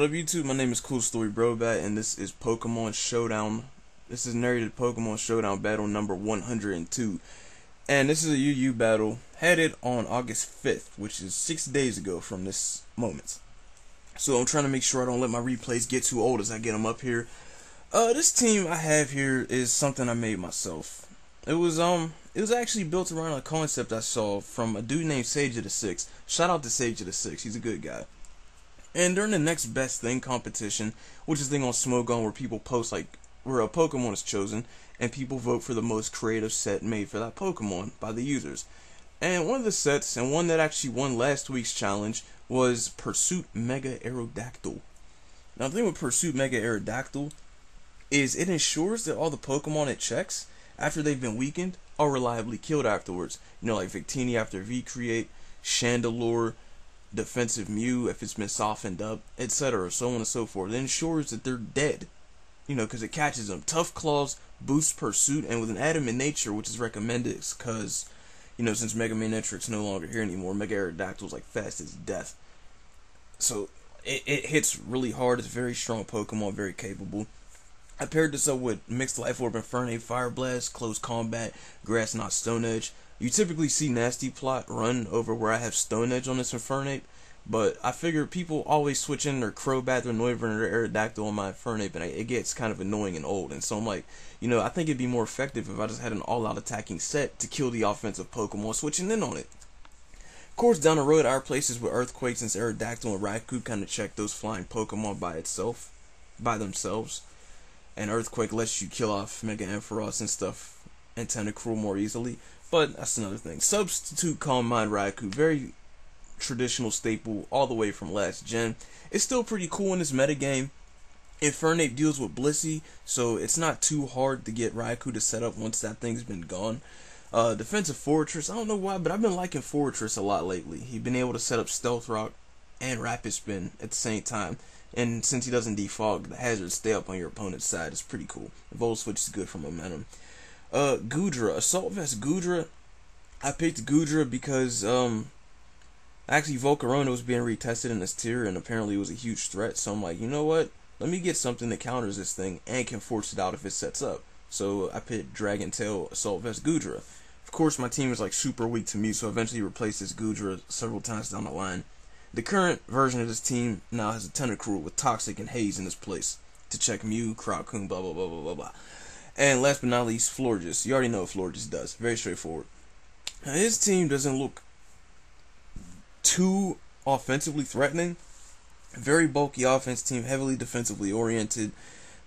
up YouTube? My name is CoolStoryBrobat and this is Pokemon Showdown. This is Narrated Pokemon Showdown battle number 102. And this is a UU battle headed on August 5th, which is 6 days ago from this moment. So I'm trying to make sure I don't let my replays get too old as I get them up here. This team I have here is something I made myself. It was actually built around a concept I saw from a dude named Sage of the Six. Shout out to Sage of the Six, he's a good guy. And during the next best thing competition, which is a thing on Smogon where people post like where a Pokemon is chosen and people vote for the most creative set made for that Pokemon by the users. And one of the sets, and one that actually won last week's challenge, was Pursuit Mega Aerodactyl. Now the thing with Pursuit Mega Aerodactyl is it ensures that all the Pokemon it checks after they've been weakened are reliably killed afterwards. You know, like Victini after V-Create, Chandelure, defensive Mew if it's been softened up, etc., so on and so forth. It ensures that they're dead, you know, because it catches them. Tough Claws boosts Pursuit, and with an Adamant Nature, which is recommended because, you know, since Mega Manetric's no longer here anymore, Mega Aerodactyl's like fast as death. So it hits really hard. It's a very strong Pokemon, very capable. I paired this up with Mixed Life Orb Infernape, Fire Blast, Close Combat, Grass Knot, Stone Edge. You typically see Nasty Plot run over where I have Stone Edge on this Infernape, but I figure people always switch in their Crobat, their Noivern, or their Aerodactyl on my Infernape, and it gets kind of annoying and old. And so I'm like, you know, I think it'd be more effective if I just had an all-out attacking set to kill the offensive Pokemon switching in on it. Of course, down the road, our places with Earthquake, since Aerodactyl and Raikou kind of check those flying Pokemon by themselves. And Earthquake lets you kill off Mega Ampharos and stuff and Tentacruel more easily. But that's another thing. Substitute Calm Mind Raikou, very traditional staple all the way from last gen. It's still pretty cool in this metagame. Infernape deals with Blissey, so it's not too hard to get Raikou to set up once that thing's been gone. Defensive Fortress, I don't know why, but I've been liking Fortress a lot lately. He's been able to set up Stealth Rock and Rapid Spin at the same time. And since he doesn't defog, the hazards stay up on your opponent's side. It's pretty cool. Volt Switch is good for momentum. Goodra, Assault Vest Goodra. I picked Goodra because actually Volcarona was being retested in this tier and apparently it was a huge threat. So I'm like, you know what? Let me get something that counters this thing and can force it out if it sets up. So I picked Dragon Tail Assault Vest Goodra. Of course, my team is like super weak to me, so I eventually replaced this Goodra several times down the line. The current version of this team now has a Tentacruel with Toxic and Haze in its place to check Mew, Crowcoon, blah blah blah blah blah blah. And last but not least, Florges. You already know what Florges does. Very straightforward. Now, his team doesn't look too offensively threatening. Very bulky offense team, heavily defensively oriented,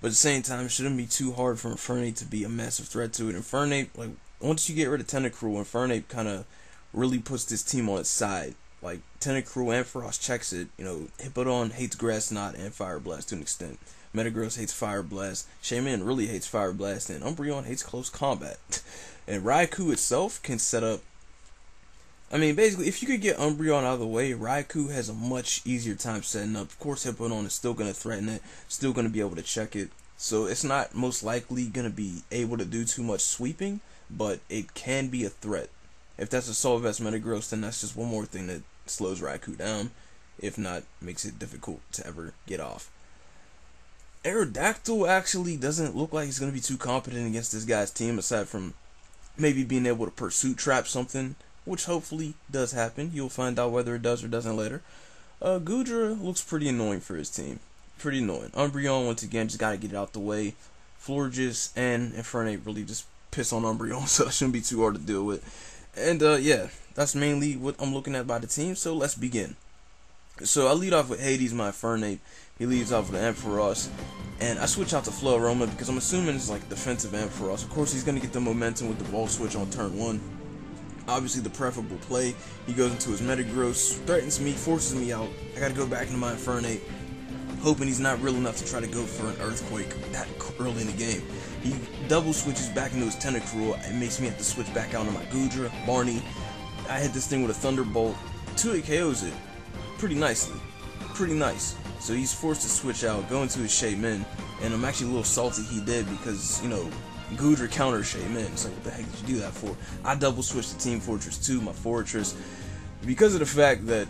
but at the same time, it shouldn't be too hard for Infernape to be a massive threat to it. Infernape, like once you get rid of Tentacruel, Infernape kind of really puts this team on its side. Like Tentacruel and Frost checks it. You know, Hippowdon hates Grass Knot and Fire Blast to an extent. Metagross hates Fire Blast. Shaymin really hates Fire Blast, and Umbreon hates Close Combat. And Raikou itself can set up. I mean, basically, if you could get Umbreon out of the way, Raikou has a much easier time setting up. Of course, Hippowdon is still going to threaten it, still going to be able to check it. So it's not most likely going to be able to do too much sweeping, but it can be a threat. If that's Assault Vest Metagross, then that's just one more thing that slows Raikou down. If not, makes it difficult to ever get off. Aerodactyl actually doesn't look like he's going to be too competent against this guy's team, aside from maybe being able to Pursuit Trap something, which hopefully does happen. You'll find out whether it does or doesn't later. Goodra looks pretty annoying for his team. Pretty annoying. Umbreon, once again, just got to get it out the way. Florges and Infernape really just piss on Umbreon, so it shouldn't be too hard to deal with. And yeah, that's mainly what I'm looking at by the team, so let's begin. So I lead off with Hades, my Infernape. He leads off with Ampharos. And I switch out to Floaroma because I'm assuming it's like defensive Ampharos. Of course, he's going to get the momentum with the Volt Switch on turn 1. Obviously, the preferable play. He goes into his Metagross, threatens me, forces me out. I got to go back into my Infernape, hoping he's not real enough to try to go for an Earthquake that early in the game. He double switches back into his Tentacruel. It makes me have to switch back out to my Goodra, Barney. I hit this thing with a Thunderbolt. 2-hit KOs it pretty nicely. Pretty nice. So he's forced to switch out, go into his Shaymin, and I'm actually a little salty he did because, you know, Goodra counter Shaymin. It's like, what the heck did you do that for? I double switched to Team Fortress 2, my Fortress, because of the fact that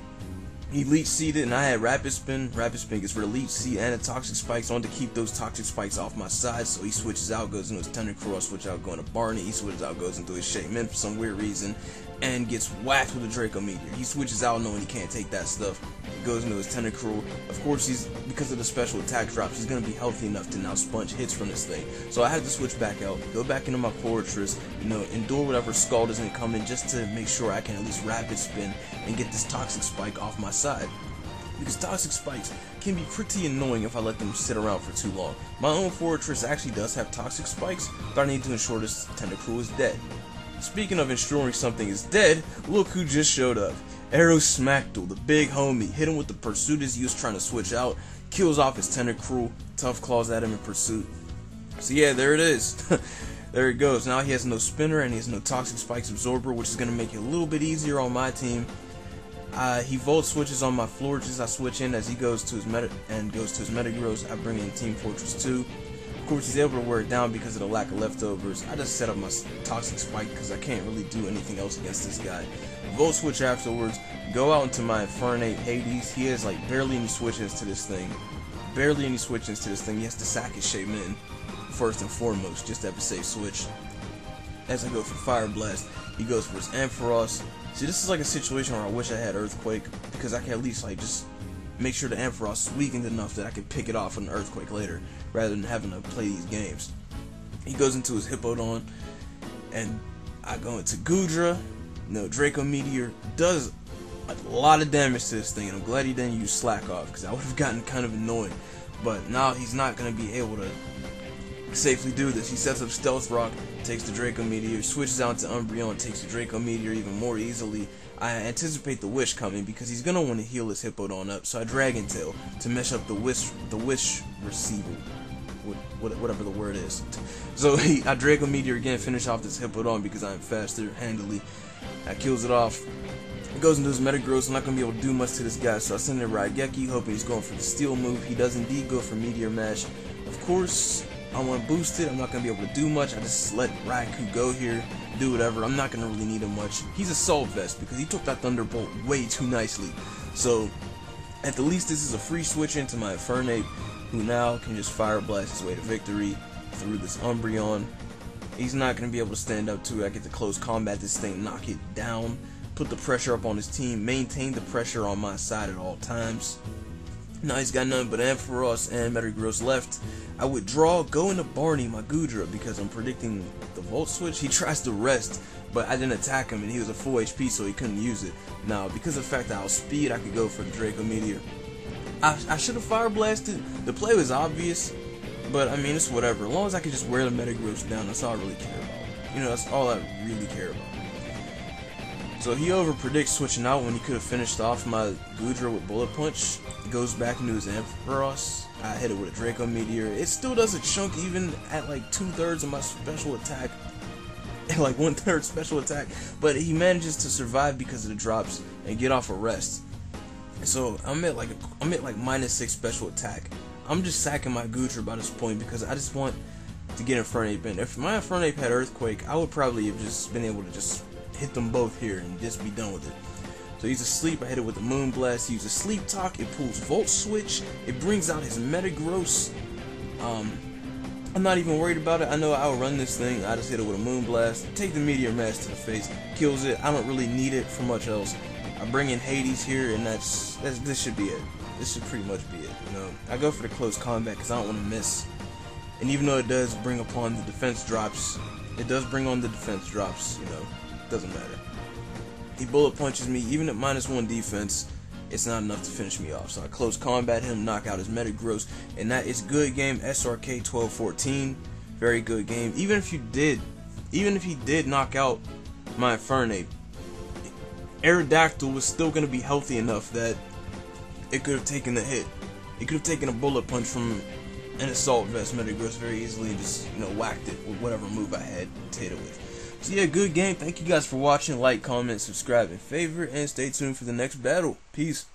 He leech seeded and I had rapid spin. Rapid spin gets rid of leech seed and the toxic spikes on to keep those toxic spikes off my side. So he switches out, goes into his Tentacruel, I switch out, going to Barney. He switches out, goes into his Shaymin for some weird reason, and gets whacked with a Draco Meteor. He switches out knowing he can't take that stuff. He goes into his Tentacruel. Of course, because of the special attack drops, he's gonna be healthy enough to now sponge hits from this thing. So I have to switch back out, go back into my fortress, endure whatever Scald isn't coming just to make sure I can at least rapid spin and get this toxic spike off my side. Because toxic spikes can be pretty annoying if I let them sit around for too long. My own fortress actually does have toxic spikes, but I need to ensure this Tentacruel is dead. Speaking of ensuring something is dead, look who just showed up. Aerodactyl, the big homie, hit him with the pursuit as he was trying to switch out, kills off his Tentacruel, tough claws at him in pursuit. So yeah, there it is. There it goes. Now he has no spinner and he has no toxic spikes absorber, which is going to make it a little bit easier on my team. He volt switches on my Florges. I switch in as he goes to his Metagross. I bring in Team Fortress 2. Of course, he's able to wear it down because of the lack of leftovers. I just set up my Toxic Spike because I can't really do anything else against this guy. Volt switch afterwards. Go out into my Infernape Hades. He has like barely any switches to this thing. He has to sack his Shaymin first and foremost, just to have a safe switch. As I go for Fire Blast, he goes for his Ampharos. See, this is like a situation where I wish I had Earthquake, because I can at least like just make sure the Ampharos is weakened enough that I can pick it off with an Earthquake later, rather than having to play these games. He goes into his Hippowdon, and I go into Goodra. Draco Meteor does a lot of damage to this thing, and I'm glad he didn't use Slack Off, because I would have gotten kind of annoying. But now he's not going to be able to safely do this. He sets up Stealth Rock, takes the Draco Meteor, switches out to Umbreon, takes the Draco Meteor even more easily. I anticipate the Wish coming because he's gonna want to heal his Hippowdon up, so I Dragon Tail to mesh up the Wish receiver, whatever the word is. So I Draco Meteor again, finish off this Hippowdon because I'm faster, handily. I kills it off. It goes into his Metagross. I'm not gonna be able to do much to this guy, so I send in Raigeki, hoping he's going for the Steel move. He does indeed go for Meteor Mash. Of course, I want to boost it. I'm not going to be able to do much. I just let Raikou go here, do whatever. I'm not going to really need him much. He's Assault Vest because he took that Thunderbolt way too nicely. So, at the least, this is a free switch into my Infernape, who now can just Fire Blast his way to victory through this Umbreon. He's not going to be able to stand up to it. I get to close combat this thing, knock it down, put the pressure up on his team, maintain the pressure on my side at all times. Now he's got nothing but Ampharos and Metagross left. I withdraw, go into Barney, my Goodra, because I'm predicting the Volt Switch. He tries to rest, but I didn't attack him, and he was a full HP, so he couldn't use it. Now, because of the fact that I was speed, I could go for the Draco Meteor. I should have Fire Blasted. The play was obvious, but I mean, it's whatever. As long as I can just wear the Metagross down, that's all I really care about. That's all I really care about. So he over-predicts switching out when he could have finished off my Goodra with Bullet Punch. He goes back into his Ampharos. I hit it with a Draco Meteor. It still does a chunk even at like 2/3 of my special attack. Like 1/3 special attack. But he manages to survive because of the drops and get off a rest. So I'm at like -6 special attack. I'm just sacking my Goodra by this point because I just want to get Infernape in. If my Infernape had Earthquake, I would probably have just been able to just hit them both here and just be done with it. So he's asleep. I hit it with the Moon Blast. He uses Sleep Talk. It pulls Volt Switch. It brings out his Metagross. I'm not even worried about it. I know I'll run this thing. I just hit it with a Moon Blast. Take the Meteor Mash to the face. Kills it. I don't really need it for much else. I bring in Hades here, and this should be it. This should pretty much be it. I go for the close combat because I don't want to miss. And even though it does bring upon the defense drops, doesn't matter. He bullet punches me, even at -1 defense, it's not enough to finish me off. So I close combat him, knock out his Metagross, and that is good game. srk1214, very good game. Even if he did knock out my Infernape, Aerodactyl was still going to be healthy enough that it could have taken the hit. It could have taken a bullet punch from an Assault Vest Metagross very easily and just whacked it with whatever move I had to hit it with. So yeah, good game. Thank you guys for watching. Like, comment, subscribe, and favorite, and stay tuned for the next battle. Peace.